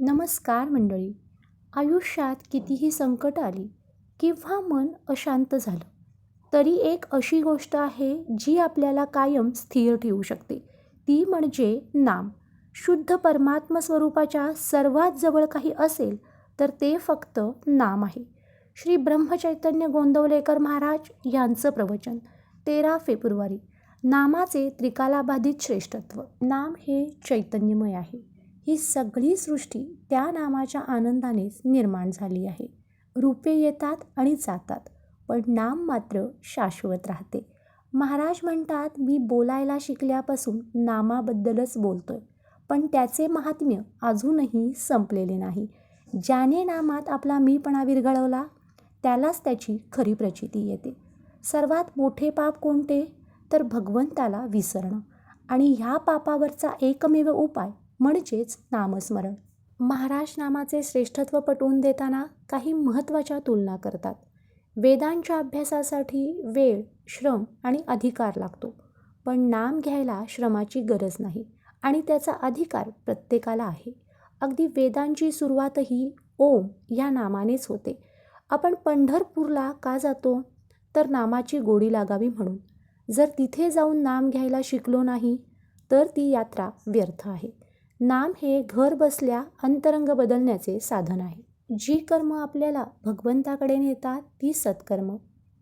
नमस्कार मंडळी. आयुष्यात कितीही संकट आली किंवा मन अशांत झालं तरी एक अशी गोष्ट आहे जी आपल्याला कायम स्थिर ठेवू शकते. ती म्हणजे नाम. शुद्ध परमात्म स्वरूपाच्या सर्वात जवळ काही असेल तर ते फक्त नाम आहे. श्री ब्रह्मचैतन्य गोंदवलेकर महाराज यांचं प्रवचन 13 फेब्रुवारी. नामाचे त्रिकालाबाधित श्रेष्ठत्व. नाम हे चैतन्यमय आहे. ही सगळी सृष्टी त्या नामाच्या आनंदानेच निर्माण झाली आहे. रूपे येतात आणि जातात, पण नाम मात्र शाश्वत राहते. महाराज म्हणतात, मी बोलायला शिकल्यापासून नामाबद्दलच बोलतोय, पण त्याचे महात्म्य अजूनही संपलेले नाही. ज्याने नामात आपला मीपणा विरघळवला त्यालाच त्याची खरी प्रचिती येते. सर्वात मोठे पाप कोणते? तर भगवंताला विसरणं. आणि ह्या पापावरचा एकमेव उपाय म्हणजेच नामस्मरण. महाराज नामाचे श्रेष्ठत्व पटवून देताना काही महत्त्वाच्या तुलना करतात. वेदांच्या अभ्यासासाठी वेळ, श्रम आणि अधिकार लागतो, पण नाम घ्यायला श्रमाची गरज नाही आणि त्याचा अधिकार प्रत्येकाला आहे. अगदी वेदांची सुरुवातही ओम या नामानेच होते. आपण पंढरपूरला का जातो? तर नामाची गोडी लागावी म्हणून. जर तिथे जाऊन नाम घ्यायला शिकलो नाही तर ती यात्रा व्यर्थ आहे. नाम हे घर बसल्या अंतरंग बदलण्याचे साधन आहे. जी कर्म आपल्याला भगवंताकडे नेतात ती सत्कर्म.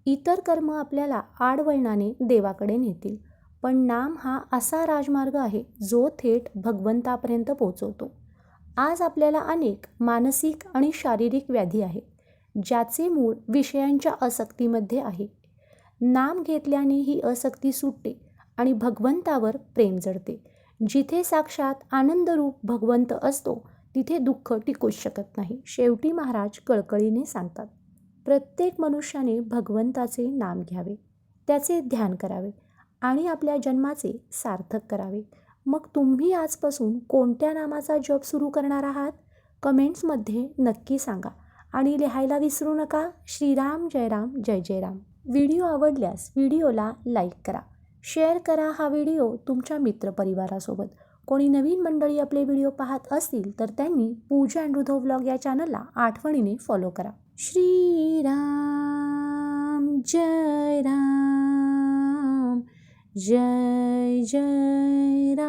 इतर कर्म आपल्याला आडवळणाने देवाकडे नेतील, पण नाम हा असा राजमार्ग आहे जो थेट भगवंतापर्यंत पोहोचवतो. आज आपल्याला अनेक मानसिक आणि शारीरिक व्याधी आहेत, ज्याचे मूळ विषयांच्या आसक्तीमध्ये आहे. नाम घेतल्याने ही आसक्ती सुटते आणि भगवंतावर प्रेम जडते. जिथे साक्षात आनंदरूप भगवंत असतो तिथे दुःख टिकूच शकत नाही. शेवटी महाराज कळकळीने सांगतात, प्रत्येक मनुष्याने भगवंताचे नाम घ्यावे, त्याचे ध्यान करावे आणि आपल्या जन्माचे सार्थक करावे. मग तुम्ही आजपासून कोणत्या नामाचा जप सुरू करणार आहात? कमेंट्समध्ये नक्की सांगा आणि लिहायला विसरू नका. श्रीराम जय राम जय जय राम. व्हिडिओ आवडल्यास व्हिडिओला लाईक करा, शेअर करा हा व्हिडिओ तुमच्या मित्रपरिवारासोबत. कोणी नवीन मंडळी आपले व्हिडिओ पाहत असतील तर त्यांनी पूजा अँड हृदय व्लॉग या चॅनलला आठवणीने फॉलो करा. श्रीराम जय राम जय जय राम.